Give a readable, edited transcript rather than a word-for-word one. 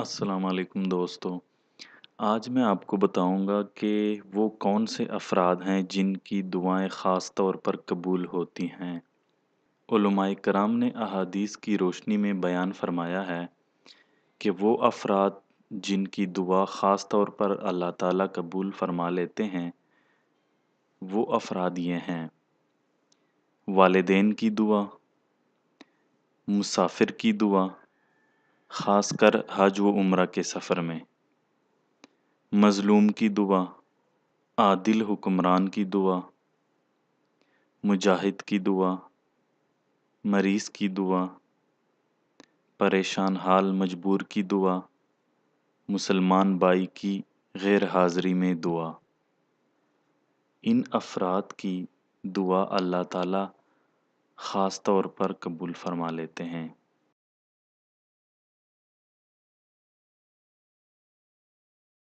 अस्सलाम वालेकुम दोस्तों। आज मैं आपको बताऊंगा कि वो कौन से अफराद हैं जिनकी दुआएं ख़ास तौर पर कबूल होती हैं। उलमाए कराम ने अहादीस की रोशनी में बयान फरमाया है कि वो अफराद जिनकी दुआ ख़ास तौर पर अल्लाह ताला कबूल फरमा लेते हैं, वो अफराद ये हैं: वालिदैन की दुआ, मुसाफिर की दुआ, ख़ासकर हज व उम्रा के सफ़र में, मज़लूम की दुआ, आदिल हुक्मरान की दुआ, मुजाहिद की दुआ, मरीज़ की दुआ, परेशान हाल मजबूर की दुआ, मुसलमान भाई की गैर हाज़िरी में दुआ। इन अफराद की दुआ अल्लाह ताला ख़ास तौर पर कबूल फरमा लेते हैं।